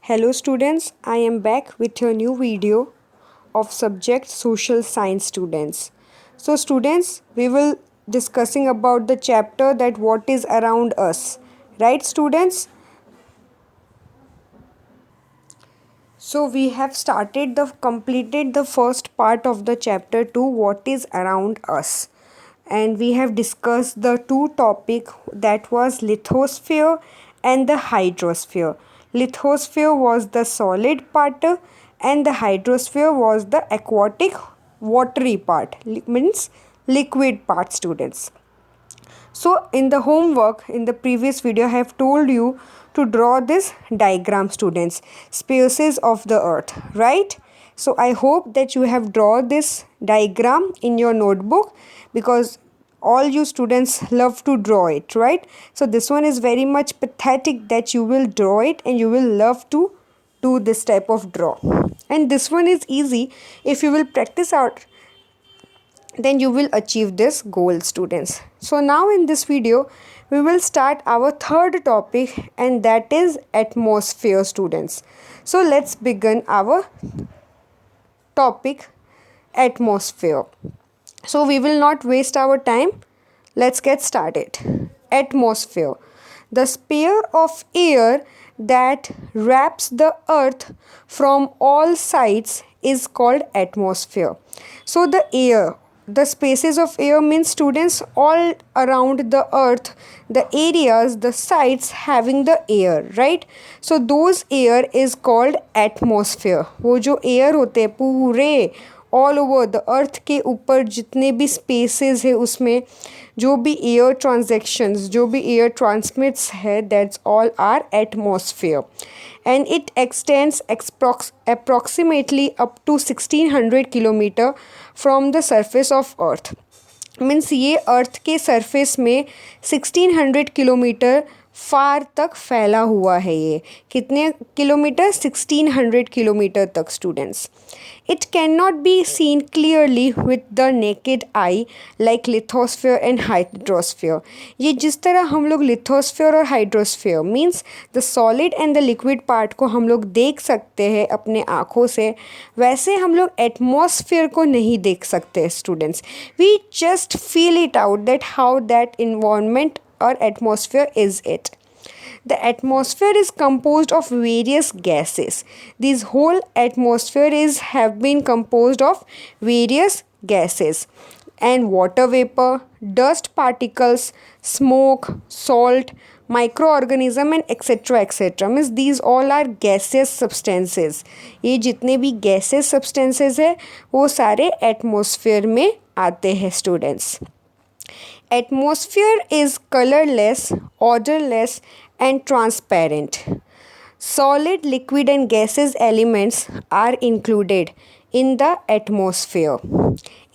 Hello students, I am back with your new video of subject social science students. So students, we will discussing about the chapter that what is around us. Right students? So we have completed the first part of the chapter 2 what is around us. And we have discussed the two topic that was lithosphere and the hydrosphere. Lithosphere was the solid part and the hydrosphere was the aquatic watery part, means liquid part students. So in the homework in the previous video I have told you to draw this diagram students, spaces of the earth, right? So I hope that you have drawn this diagram in your notebook because all you students love to draw it, right? So this one is very much pathetic that you will draw it and you will love to do this type of draw. And this one is easy if you will practice out, then you will achieve this goal students. So now in this video we will start our third topic and that is atmosphere students. So let's begin our topic atmosphere. So we will not waste our time. Let's get started. Atmosphere, the sphere of air that wraps the earth from all sides is called atmosphere. So the spaces of air means students all around the earth, the areas, the sides having the air, right? So those air is called atmosphere. वो जो air होते हैं पूरे all over the earth के ऊपर जितने भी spaces है उसमें जो भी एयर ट्रांजैक्शंस जो भी एयर ट्रांसमिट्स है that's all are atmosphere and it extends approximately up to 1600 kilometre from the surface of earth means ये अर्थ के सरफेस में 1600 किलोमीटर फार तक फैला हुआ है. ये कितने किलोमीटर 1600 किलोमीटर तक students. It can not be seen clearly with the naked I like lithosphere and hydrosphere. ये जिस तरह हम लोग लिथोस्फेयर और hydrosphere means the solid and the liquid part को हम लोग देख सकते हैं अपने आँखों से, वैसे हम लोग एटमॉस्फेयर को नहीं देख सकते students. We just feel it out that how that environment or atmosphere is it. The atmosphere is composed of various gases. This whole atmosphere have been composed of various gases and water vapor, dust particles, smoke, salt, microorganism and etc. means these all are gaseous substances. ये जितने भी gaseous substances है वो सारे atmosphere में आते हैं students. Atmosphere is colorless, odorless and transparent. Solid, liquid and gaseous elements are included in the atmosphere.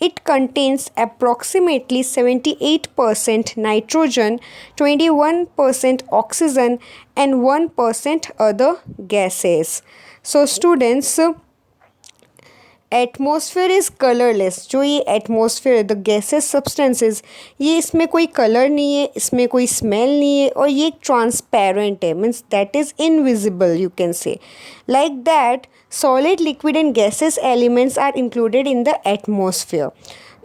It contains approximately 78% nitrogen, 21% oxygen and 1% other gases. So students, atmosphere is colourless. जो ये atmosphere the gases substances ये इसमें कोई colour नहीं है, इसमें कोई smell नहीं है और ये ट्रांसपेरेंट है means that is invisible you can say. Like that solid liquid and gases elements are included in the atmosphere.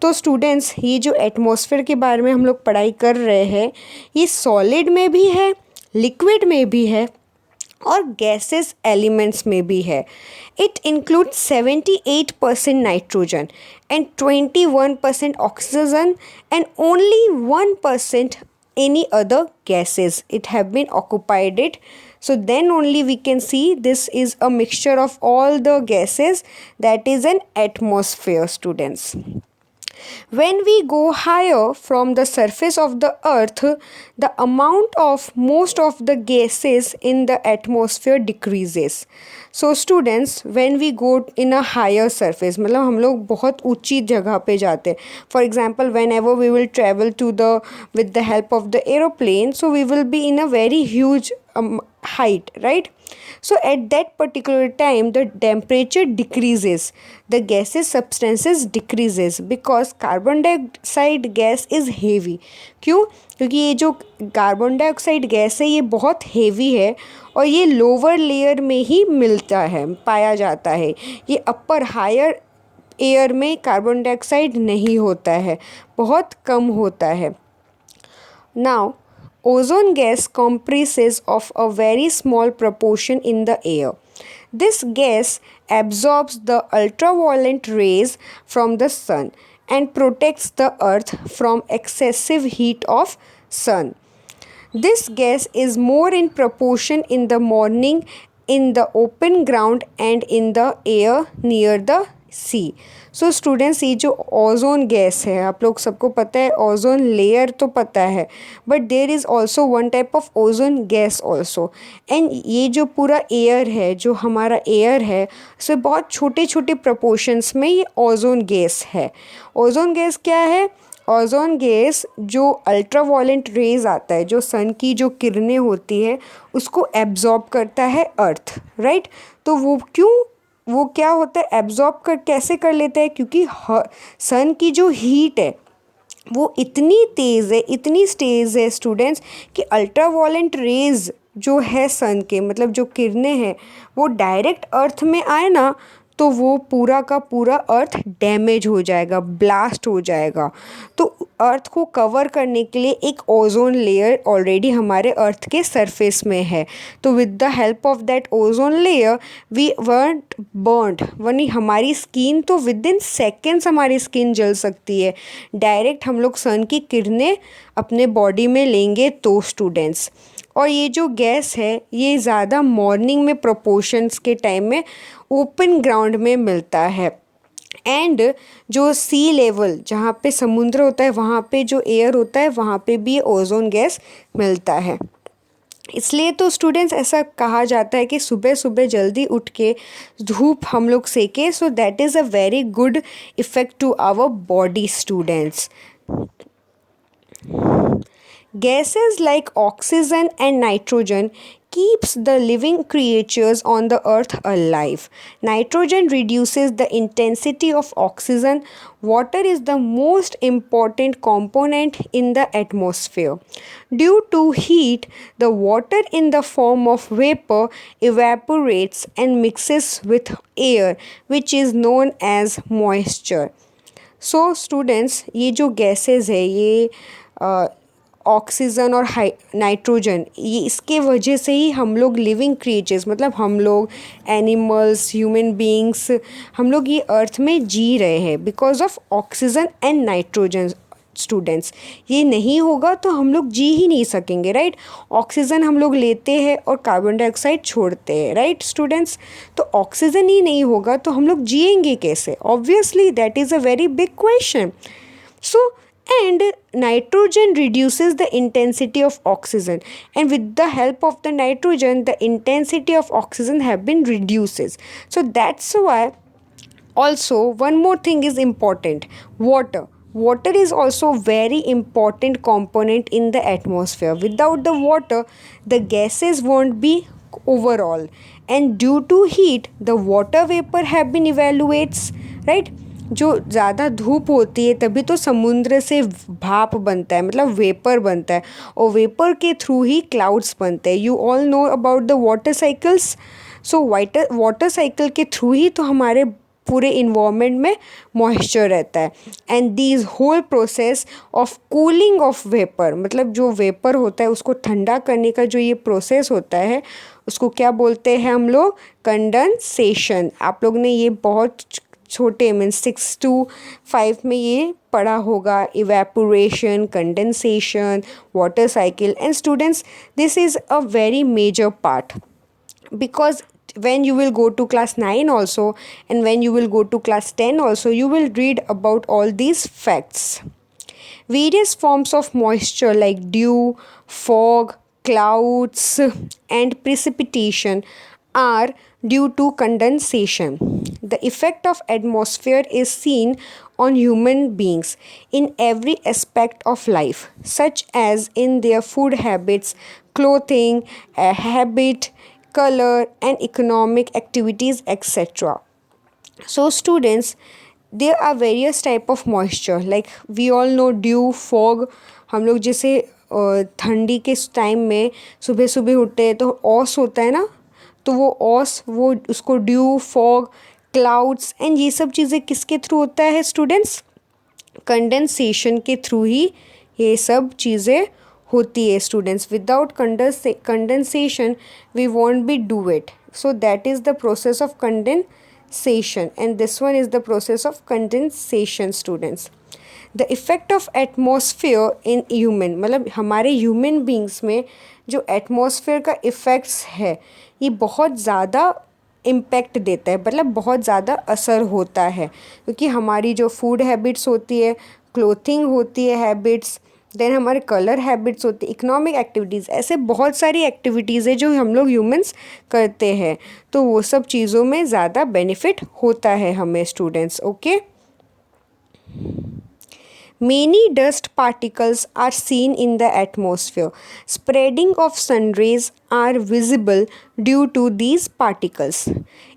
तो स्टूडेंट्स ये जो एटमॉस्फेयर के बारे में हम लोग पढ़ाई कर रहे हैं ये सॉलिड में भी है, लिक्विड में भी है और गैसेस एलिमेंट्स में भी है. It include 78% nitrogen and 21% oxygen and only 1% any other gases. It have been occupied it. So then only we can see this is a mixture of all the gases that is an atmosphere students. When we go higher from the surface of the earth, the amount of most of the gases in the atmosphere decreases. So students, when we go in a higher surface, मतलब हम लोग बहुत ऊंची जगह पे जाते हैं. For example, whenever we will travel with the help of the aeroplane, so we will be in a very huge height, right? So at that particular time the temperature decreases, the gaseous substances decreases because carbon dioxide gas is heavy. क्यों? क्योंकि ये जो carbon dioxide gas है ये बहुत heavy है और ये लोअर लेयर में ही मिलता है, पाया जाता है. ये अपर हायर एयर में कार्बन डाइऑक्साइड नहीं होता है, बहुत कम होता है. Now, ozone gas comprises of a very small proportion in the air. This gas absorbs the ultraviolet rays from the sun and protects the earth from excessive heat of sun. This gas is more in proportion in the morning in the open ground and in the air near the sea. So students, ये जो ozone gas है, आप लोग सबको पता है, ozone layer तो पता है, but there is also one type of ozone gas also. And ये जो पूरा एयर है, जो हमारा एयर है, उसमें बहुत छोटे छोटे प्रपोर्शंस में ये ओजोन गैस है. ओजोन गैस क्या है? ओजोन गैस जो अल्ट्रावायलेंट रेज आता है, जो सन की जो किरणें होती है उसको एब्जॉर्ब करता है अर्थ, राइट? तो वो क्या होता है, एब्जॉर्ब कैसे कर लेता है? क्योंकि सन की जो हीट है वो इतनी तेज़ है, इतनी तेज़ है स्टूडेंट्स, कि अल्ट्रावायलेंट रेज जो है सन के, मतलब जो किरणें हैं, वो डायरेक्ट अर्थ में आए ना तो वो पूरा का पूरा अर्थ डैमेज हो जाएगा, ब्लास्ट हो जाएगा. तो अर्थ को कवर करने के लिए एक ओजोन लेयर ऑलरेडी हमारे अर्थ के सरफेस में है. तो with the help of that ozone layer we were burned, वनी हमारी स्किन तो विद इन सेकेंड्स हमारी स्किन जल सकती है. डायरेक्ट हम लोग सन की किरणें अपने बॉडी में लेंगे तो स्टूडेंट्स. और ये जो गैस है ये ज़्यादा मॉर्निंग में प्रोपोर्शंस के टाइम में ओपन ग्राउंड में मिलता है. एंड जो सी लेवल, जहाँ पे समुद्र होता है, वहाँ पे जो एयर होता है वहाँ पे भी ओजोन गैस मिलता है. इसलिए तो स्टूडेंट्स ऐसा कहा जाता है कि सुबह सुबह जल्दी उठ के धूप हम लोग सेकें, so that is a very good effect to our body students. Gases like oxygen and nitrogen keeps the living creatures on the earth alive. Nitrogen reduces the intensity of oxygen. Water is the most important component in the atmosphere. Due to heat, the water in the form of vapor evaporates and mixes with air, which is known as moisture. So students, ये जो gases है ये oxygen और nitrogen, ये इसके वजह से ही हम लोग लिविंग क्रिएचर्स, मतलब हम लोग एनिमल्स, ह्यूमन बीइंग्स, हम लोग ये अर्थ में जी रहे हैं because of oxygen and nitrogen. Students, ये नहीं होगा तो हम लोग जी ही नहीं सकेंगे, राइट? ऑक्सीजन हम लोग लेते हैं और कार्बन डाइऑक्साइड छोड़ते हैं, राइट स्टूडेंट्स? तो ऑक्सीजन ही नहीं होगा तो हम लोग जिएंगे कैसे? Obviously that is a very big question. So and nitrogen reduces the intensity of oxygen, and with the help of the nitrogen the intensity of oxygen have been reduces. So that's why also one more thing is important, water is also very important component in the atmosphere. Without the water the gases won't be overall, and due to heat the water vapor have been evaluates, right? जो ज़्यादा धूप होती है तभी तो समुद्र से भाप बनता है, मतलब वेपर बनता है, और वेपर के थ्रू ही क्लाउड्स बनते हैं. You all know about the water cycles. So water cycle के थ्रू ही तो हमारे पूरे इन्वायरमेंट में मॉइस्चर रहता है. And these whole process of cooling of vapour, मतलब जो वेपर होता है उसको ठंडा करने का जो ये प्रोसेस होता है उसको क्या बोलते हैं हम लोग? कंडेंसेशन. आप लोग ने ये बहुत छोटे मीन्स 6 to 5 में ये पढ़ा होगा. Evaporation, condensation, water cycle. And students, this is a very major part because when you will go to class 9 also and when you will go to class 10 also you will read about all these facts. Various forms of moisture like dew, fog, clouds and precipitation are due to condensation. The effect of atmosphere is seen on human beings in every aspect of life, such as in their food habits, clothing, habit, color, and economic activities, etc. So students, there are various type of moisture, like we all know dew, fog. हम लोग जैसे ठंडी के time में सुबह सुबह उठते हैं तो ओस होता है ना, तो वो ओस, वो उसको ड्यू, फॉग, क्लाउड्स एंड ये सब चीज़ें किसके थ्रू होता है स्टूडेंट्स? कंडेंसेशन के थ्रू ही ये सब चीज़ें होती है students. Without condensation we won't be do it. So that is the process of condensation, and this one is the process of condensation students. The effect of atmosphere in human, मतलब हमारे human beings में जो atmosphere का effects है ये बहुत ज़्यादा impact देता है, मतलब बहुत ज़्यादा असर होता है, क्योंकि हमारी जो फूड हैबिट्स होती है, क्लोथिंग होती है हैबिट्स, देन हमारे कलर हैबिट्स होती है, इकोनॉमिक एक्टिविटीज़, ऐसे बहुत सारी एक्टिविटीज़ है जो हम लोग ह्यूमंस करते हैं, तो वो सब चीज़ों में ज़्यादा बेनिफिट होता है हमें students. Okay. Many dust particles are seen in the atmosphere. Spreading of sun rays are visible due to these particles.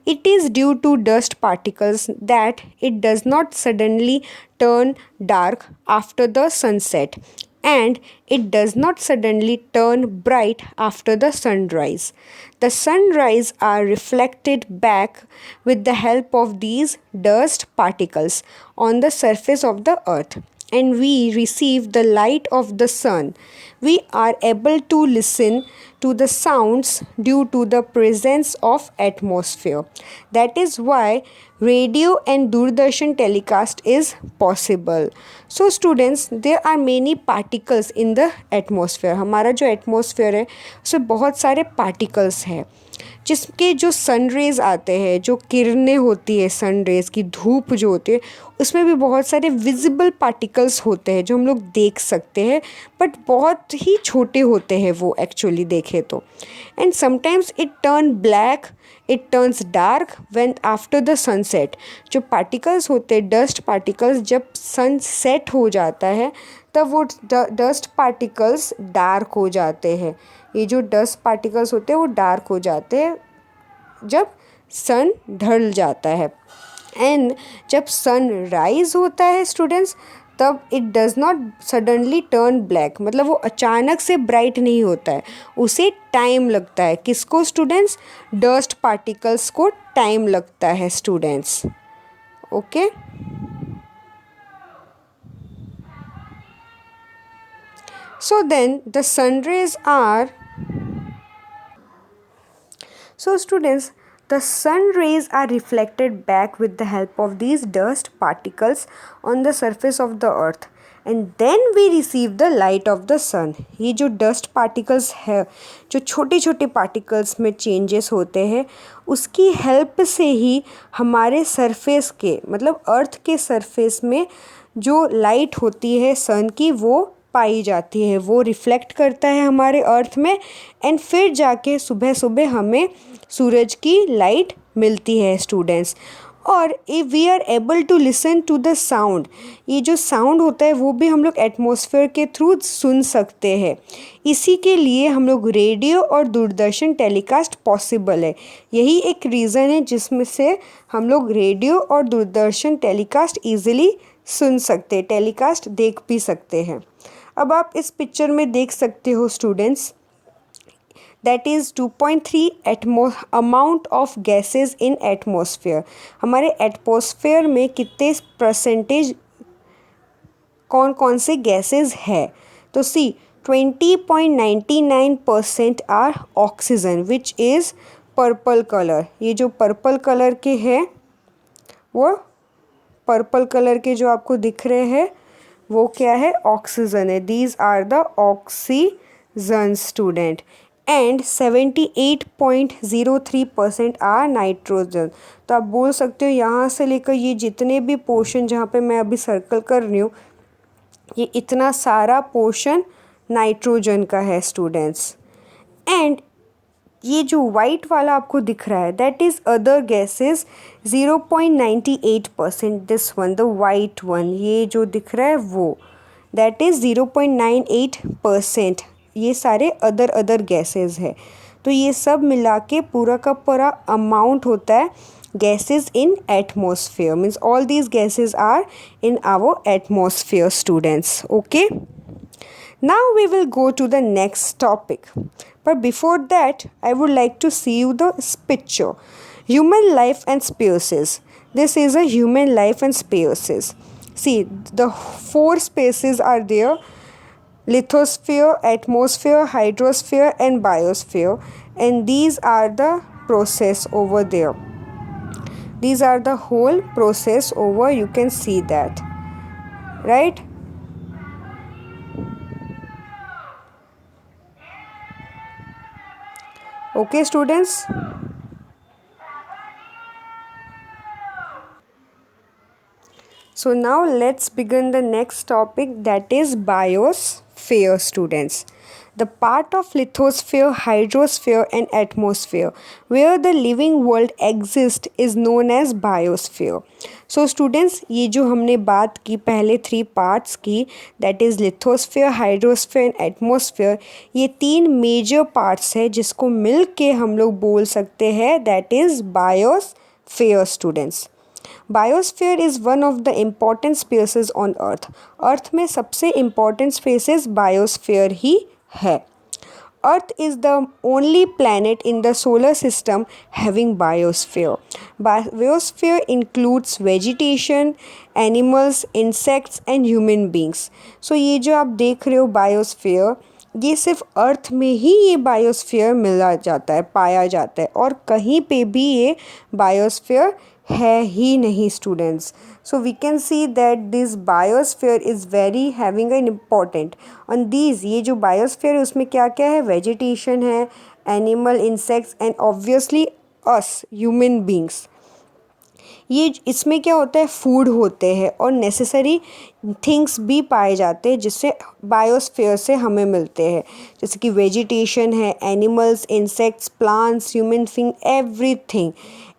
It is due to dust particles that it does not suddenly turn dark after the sunset, and it does not suddenly turn bright after the sunrise. The sunrise are reflected back with the help of these dust particles on the surface of the earth, and we receive the light of the sun. We are able to listen to the sounds due to the presence of atmosphere. That is why radio and Doordarshan telecast is possible. So students, there are many particles in the atmosphere. हमारा जो atmosphere है उसमें बहुत सारे particles हैं, जिसके जो सन rays आते हैं, जो किरणें होती है सन रेज़ की, धूप जो होती है, उसमें भी बहुत सारे विजिबल पार्टिकल्स होते हैं जो हम लोग देख सकते हैं, बट बहुत ही छोटे होते हैं वो एक्चुअली देखें तो. And sometimes it turn black, it turns dark when after the sunset. जो पार्टिकल्स होते हैं, डस्ट पार्टिकल्स, जब सन सेट हो जाता है तब वो डस्ट पार्टिकल्स डार्क हो जाते हैं. ये जो डस्ट पार्टिकल्स होते हैं वो डार्क हो जाते हैं जब सन ढल जाता है. एंड जब सन राइज होता है स्टूडेंट्स, तब it does not suddenly turn black, मतलब वो अचानक से ब्राइट नहीं होता है, उसे टाइम लगता है. किसको स्टूडेंट्स? डस्ट पार्टिकल्स को टाइम लगता है students. Okay. So then the sun rays are, so students, the sun rays are reflected back with the help of these dust particles on the surface of the earth, and then we receive the light of the sun. ये जो dust particles है, जो छोटे छोटे particles में changes होते हैं, उसकी help से ही हमारे surface के, मतलब earth के surface में जो light होती है sun की, वो पाई जाती है, वो रिफ्लेक्ट करता है हमारे अर्थ में, एंड फिर जाके सुबह सुबह हमें सूरज की लाइट मिलती है स्टूडेंट्स. और if we are able to listen to the sound, ये जो साउंड होता है वो भी हम लोग एटमॉस्फेयर के थ्रू सुन सकते हैं. इसी के लिए हम लोग रेडियो और दूरदर्शन टेलीकास्ट पॉसिबल है. यही एक रीज़न है जिसमें से हम लोग रेडियो और दूरदर्शन टेलीकास्ट ईजिली सुन सकते हैं, टेलीकास्ट देख भी सकते हैं. अब आप इस पिक्चर में देख सकते हो students, that is 2.3 amount of gases in atmosphere. हमारे एटमॉस्फेयर में कितने परसेंटेज कौन कौन से गैसेस है? तो see 20.99% are oxygen which is purple colour. ये जो पर्पल कलर के हैं, वो पर्पल कलर के जो आपको दिख रहे हैं वो क्या है? ऑक्सीजन है. These are the oxygen student. And 78.03% are nitrogen. तो आप बोल सकते हो यहाँ से लेकर ये जितने भी पोर्शन जहाँ पे मैं अभी सर्कल कर रही हूँ, ये इतना सारा पोर्शन नाइट्रोजन का है स्टूडेंट्स. एंड ये जो वाइट वाला आपको दिख रहा है, that is other gases 0.98%. This one, the white one, ये जो दिख रहा है वो, दैट इज़ 0.98%. ये सारे अदर गैसेस है। तो ये सब मिला के पूरा का पूरा अमाउंट होता है gases in atmosphere, means all these gases are in our atmosphere, students. Okay, now we will go to the next topic, but before that I would like to see you the picture, human life and species. This is a human life and species. See, the four spaces are there: lithosphere, atmosphere, hydrosphere and biosphere, and these are the process over there. These are the whole process over, you can see that, right? Okay, students. So now let's begin the next topic, that is biosphere, students. The part of lithosphere, hydrosphere and atmosphere where the living world exists is known as biosphere. So students, ये जो हमने बात की पहले 3 parts की, that is lithosphere, hydrosphere and atmosphere, ये 3 major parts है जिसको मिल के हम लोग बोल सकते हैं that is biosphere, students. Biosphere is one of the important spaces on earth. Earth में सबसे इम्पॉर्टेंट स्पेसेस बायोस्फीयर ही है. Earth is the only planet in the solar system having biosphere. Biosphere includes vegetation, animals, insects and human beings. So ये जो आप देख रहे हो biosphere, ये सिर्फ अर्थ में ही ये बायोस्फीयर मिला जाता है, पाया जाता है, और कहीं पे भी ये बायोस्फीयर है ही नहीं, students. So we can see that this biosphere is very having an important on these. ये जो बायोस्फीयर है उसमें क्या क्या है? वेजिटेशन है, animal, insects and obviously us human beings. ये इसमें क्या होता है? फूड होते हैं और नेसेसरी थिंग्स भी पाए जाते हैं जिससे बायोस्फीयर से हमें मिलते हैं, जैसे कि वेजिटेशन है, animals, insects, plants, human thing, everything.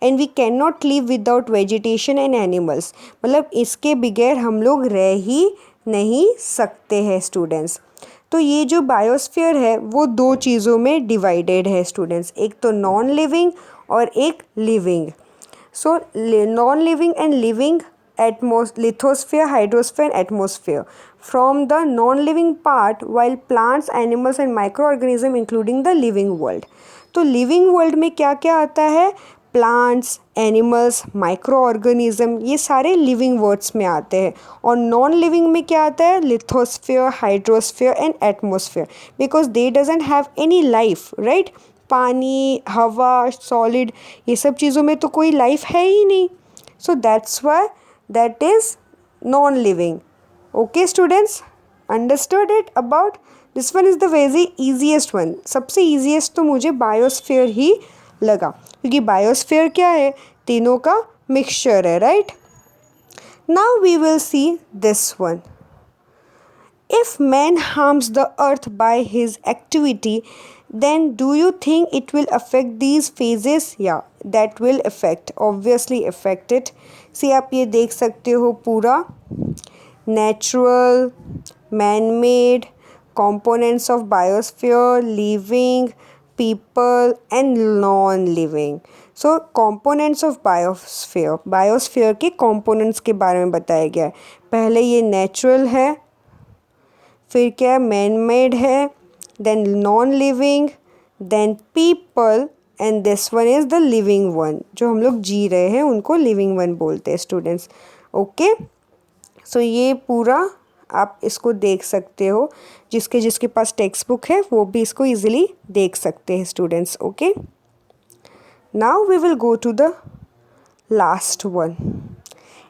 And we can not live without vegetation and animals. मतलब इसके बगैर हम लोग रह ही नहीं सकते हैं, स्टूडेंट्स. तो ये जो बायोस्फीयर है वो 2 चीज़ों में डिवाइडेड है, स्टूडेंट्स. एक तो नॉन लिविंग और एक living. So non-living and living lithosphere, hydrosphere and atmosphere. From the non-living part, while plants, animals and microorganisms including the living world. तो living world में क्या क्या आता है? प्लांट्स, एनिमल्स, माइक्रो ऑर्गेनिज्म, ये सारे लिविंग वर्ड्स में आते हैं. और नॉन लिविंग में क्या आता है? Lithosphere, hydrosphere and atmosphere, because they doesn't have any life, right? पानी, हवा, सॉलिड, ये सब चीज़ों में तो कोई लाइफ है ही नहीं. So that's why that is non living. Okay students, understood it about this one is the very easiest one. सबसे ईजीएस्ट तो मुझे बायोस्फीयर ही लगा, क्योंकि बायोस्फीयर क्या है? तीनों का मिक्सचर है, right? Now we will see this one. If man harms the earth by his activity, then do you think it will affect these phases? Yeah, that will affect, obviously affect it. See, आप ये देख सकते हो पूरा natural, man-made, components of biosphere, living, people and non-living. So components of biosphere, biosphere के components के बारे में बताया गया है. पहले ये natural है, फिर क्या मैन मेड है, then non living, then people and this one is the living one. जो हम लोग जी रहे हैं उनको लिविंग वन बोलते हैं, स्टूडेंट्स. ओके, सो ये पूरा आप इसको देख सकते हो. जिसके पास टेक्स्ट बुक है वो भी इसको इजीली देख सकते हैं, students. Okay, now we will go to the last one.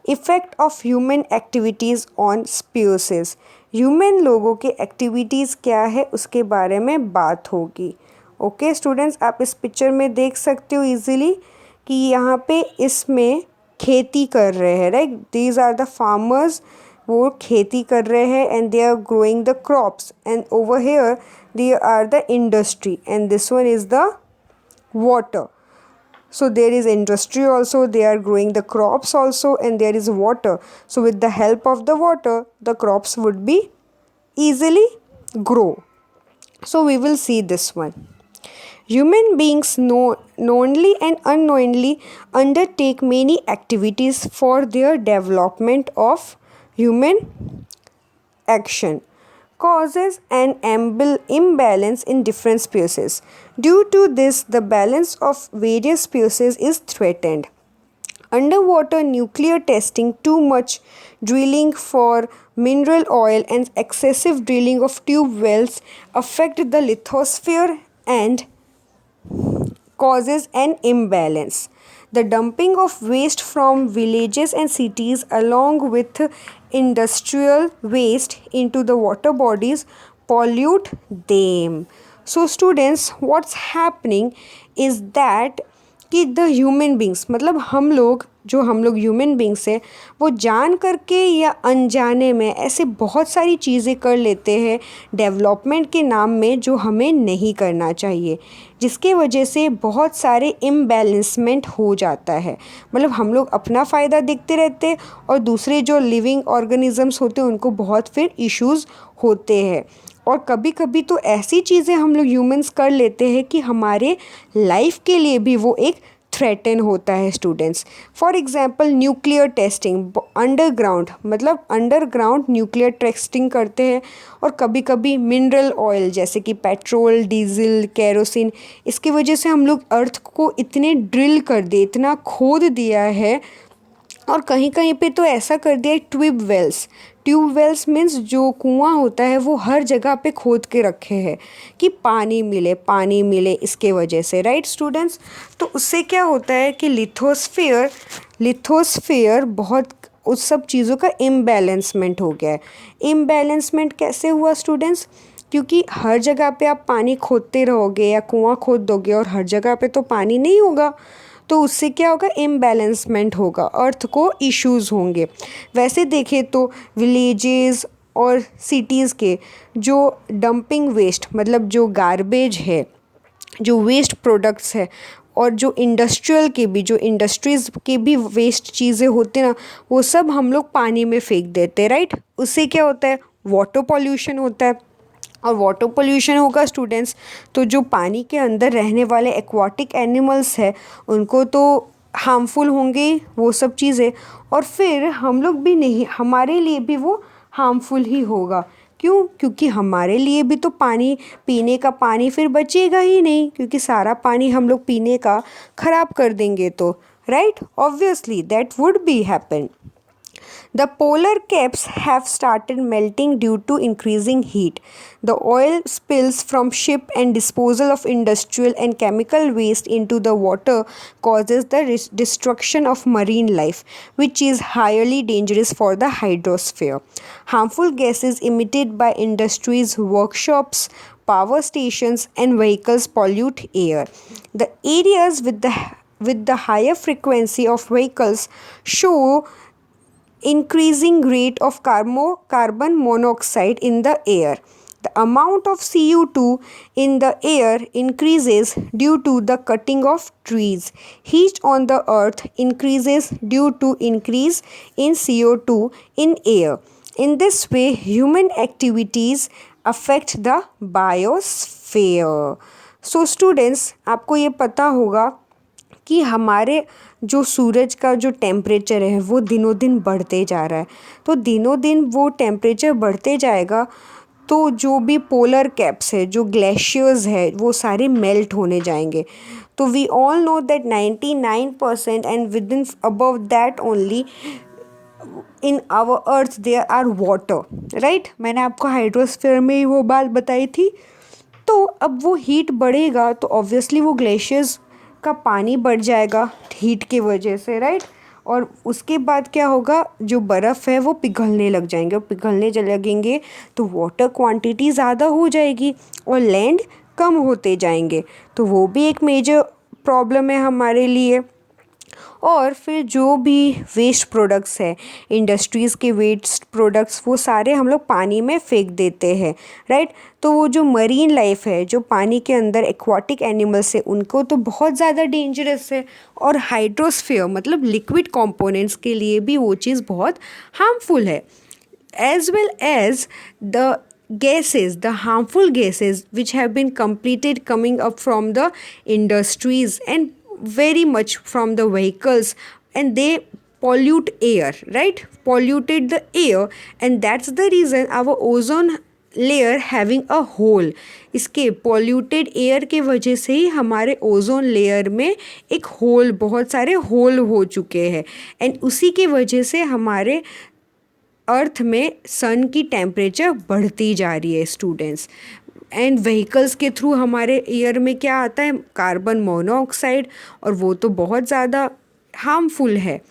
Effect of human activities on species. Human लोगों के एक्टिविटीज़ क्या है उसके बारे में बात होगी. ओके स्टूडेंट्स, आप इस पिक्चर में देख सकते हो इजीली कि यहाँ पे इसमें खेती कर रहे हैं, right? These are the farmers, वो खेती कर रहे हैं and they are growing the crops. And over here they are the industry and this one is the water. So there is industry also, they are growing the crops also, and there is water. So with the help of the water, the crops would be easily grow. So we will see this one. Human beings knowingly and unknowingly undertake many activities for their development of human action causes an imbalance in different species. Due to this, the balance of various species is threatened. Underwater nuclear testing, too much drilling for mineral oil, and excessive drilling of tube wells affect the lithosphere and causes an imbalance. The dumping of waste from villages and cities, along with industrial waste into the water bodies, pollute them. So, students, what's happening is that कि the human beings मतलब हम लोग human beings है वो जान करके या अनजाने में ऐसे बहुत सारी चीज़ें कर लेते हैं डेवलपमेंट के नाम में जो हमें नहीं करना चाहिए, जिसके वजह से बहुत सारे इम्बैलेंसमेंट हो जाता है। मतलब हम लोग अपना फ़ायदा देखते रहते और दूसरे जो लिविंग ऑर्गेनिजम्स होते हैं उनको बहुत फिर इश्यूज़ होते हैं। और कभी कभी तो ऐसी चीज़ें हम लोग ह्यूमंस कर लेते हैं कि हमारे लाइफ के लिए भी वो एक थ्रेटन होता है students. For example nuclear testing underground, मतलब अंडरग्राउंड न्यूक्लियर टेस्टिंग करते हैं। और कभी कभी मिनरल ऑयल जैसे कि पेट्रोल, डीजल, केरोसिन, इसकी वजह से हम लोग अर्थ को इतने ड्रिल कर दिए, इतना खोद दिया है। और कहीं कहीं पे तो ऐसा कर दिया है ट्यूब वेल्स मीन्स जो कुआं होता है वो हर जगह पे खोद के रखे हैं कि पानी मिले इसके वजह से, राइट स्टूडेंट्स। तो उससे क्या होता है कि लिथोस्फीयर बहुत उस सब चीज़ों का इम्बैलेंसमेंट हो गया है। इम्बैलेंसमेंट कैसे हुआ स्टूडेंट्स? क्योंकि हर जगह पे आप पानी खोदते रहोगे या कुआं खोद दोगे और हर जगह पे तो पानी नहीं होगा, तो उससे क्या होगा, इम्बैलेंसमेंट होगा, अर्थ को इश्यूज़ होंगे। वैसे देखें तो विलेजेस और सिटीज़ के जो डंपिंग वेस्ट मतलब जो गार्बेज है, जो वेस्ट प्रोडक्ट्स है, और जो इंडस्ट्रीज़ के भी वेस्ट चीज़ें होती हैं ना, वो सब हम लोग पानी में फेंक देते हैं, राइट। उससे क्या होता है, वाटर पॉल्यूशन होता है। और वाटर पोल्यूशन होगा स्टूडेंट्स तो जो पानी के अंदर रहने वाले एक्वाटिक एनिमल्स हैं उनको तो हार्मफुल होंगे वो सब चीज़ें, और फिर हम लोग भी नहीं, हमारे लिए भी वो हार्मफुल ही होगा। क्यों? क्योंकि हमारे लिए भी तो पानी, पीने का पानी फिर बचेगा ही नहीं, क्योंकि सारा पानी हम लोग पीने का ख़राब कर देंगे तो, right, obviously that would be happen. The polar caps have started melting due to increasing heat. The oil spills from ship and disposal of industrial and chemical waste into the water causes the destruction of marine life, which is highly dangerous for the hydrosphere. Harmful gases emitted by industries, workshops, power stations, and vehicles pollute air. The areas with the higher frequency of vehicles show increasing rate of carbon monoxide in the air. The amount of CO2 in the air increases due to the cutting of trees. Heat on the earth increases due to increase in CO2 in air. In this way, human activities affect the biosphere. So students, आपको ये पता होगा कि हमारे जो सूरज का जो temperature है वो दिनों दिन बढ़ते जा रहा है। तो दिनों दिन वो टेम्परेचर बढ़ते जाएगा तो जो भी पोलर कैप्स है, जो ग्लेशियर्स है, वो सारे मेल्ट होने जाएंगे। तो we all know that 99% and within above that only in our earth there are water, right. मैंने आपको हाइड्रोस्फीयर में ही वो बात बताई थी। तो अब वो हीट बढ़ेगा तो ऑब्वियसली वो ग्लेशियर्स का पानी बढ़ जाएगा हीट की वजह से, राइट। और उसके बाद क्या होगा, जो बर्फ़ है वो पिघलने लग जाएंगे, और पिघलने लगेंगे तो वाटर क्वांटिटी ज़्यादा हो जाएगी और लैंड कम होते जाएंगे। तो वो भी एक मेजर प्रॉब्लम है हमारे लिए। और फिर जो भी वेस्ट प्रोडक्ट्स है, इंडस्ट्रीज़ के वेस्ट प्रोडक्ट्स, वो सारे हम लोग पानी में फेंक देते हैं, राइट। तो वो जो मरीन लाइफ है, जो पानी के अंदर एक्वाटिक एनिमल्स है, उनको तो बहुत ज़्यादा डेंजरस है। और हाइड्रोस्फीयर मतलब लिक्विड कंपोनेंट्स के लिए भी वो चीज़ बहुत हार्मफुल है, as well as the gases, the harmful gases which have been completed coming up from the industries and very much from the vehicles, and they pollute air, right? Polluted the air, and that's the reason our ozone layer having a hole. इसके polluted air के वजह से ही हमारे ozone layer में एक whole, बहुत सारे whole हो चुके हैं, एंड उसी के वजह से हमारे अर्थ में सन की टेम्परेचर बढ़ती जा रही है स्टूडेंट्स. एंड व्हीकल्स के थ्रू हमारे एयर में क्या आता है, कार्बन मोनोऑक्साइड, और वो तो बहुत ज़्यादा हार्मफुल है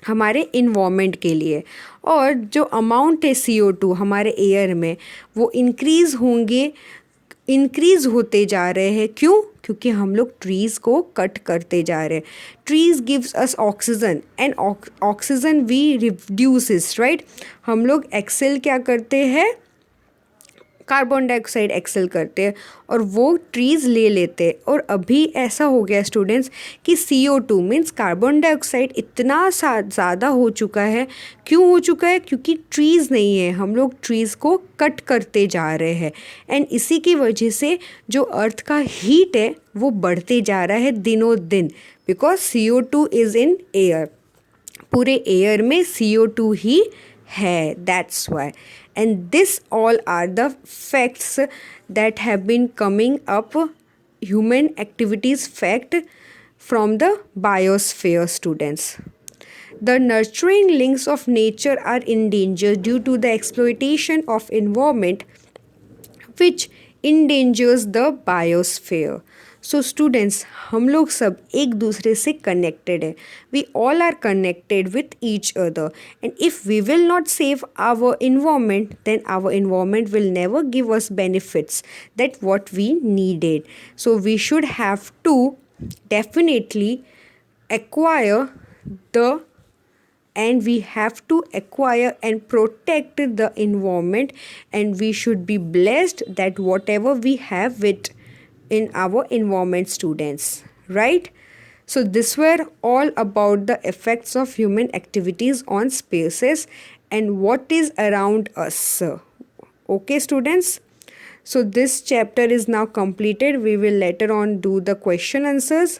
हमारे इन्वायरमेंट के लिए. और जो अमाउंट है CO2 हमारे एयर में, वो इंक्रीज़ होते जा रहे हैं. क्यों? क्योंकि हम लोग ट्रीज़ को कट करते जा रहे हैं. Trees gives us oxygen, and oxygen we reduces, right. हम लोग एक्सेल क्या करते हैं, कार्बन डाइऑक्साइड एक्सेल करते हैं, और वो ट्रीज़ ले लेते हैं. और अभी ऐसा हो गया स्टूडेंट्स कि CO2 मीन्स कार्बन डाइऑक्साइड इतना ज़्यादा हो चुका है. क्यों हो चुका है? क्योंकि ट्रीज़ नहीं है, हम लोग ट्रीज़ को कट करते जा रहे हैं. एंड इसी की वजह से जो अर्थ का हीट है वो बढ़ते जा रहा है दिनों दिन, because CO2 is in air. पूरे एयर में CO2 ही है, that's why. And this all are the facts that have been coming up, human activities fact from the biosphere, students. The nurturing links of nature are in danger due to the exploitation of environment which endangers the biosphere. So students, हम लोग सब एक दूसरे से connected है. We all are connected with each other, and if we will not save our environment, then our environment will never give us benefits that what we needed. So we should have to definitely acquire the and we have to acquire and protect the environment, and we should be blessed that whatever we have it in our environment, students, right? So this were all about the effects of human activities on spaces and what is around us. Okay students, so this chapter is now completed. We will later on do the question answers,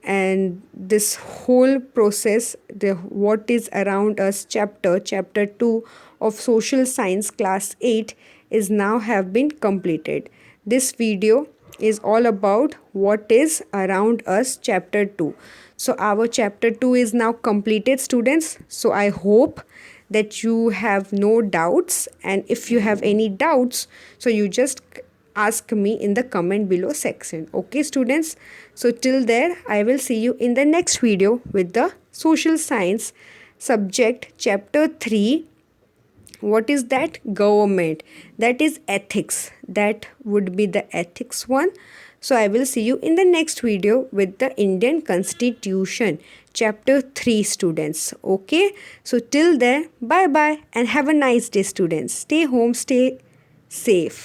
and this whole process, the what is around us chapter 2 of social science class 8 is now have been completed. This video is all about what is around us chapter 2. So our chapter 2 is now completed, students. So I hope that you have no doubts, and if you have any doubts, so you just ask me in the comment below section. Okay students, so till there I will see you in the next video with the social science subject chapter 3. What is that? Government. That is ethics. That would be the ethics one. So I will see you in the next video with the Indian Constitution chapter 3, students. Okay, so till there, bye bye and have a nice day, students. Stay home, stay safe.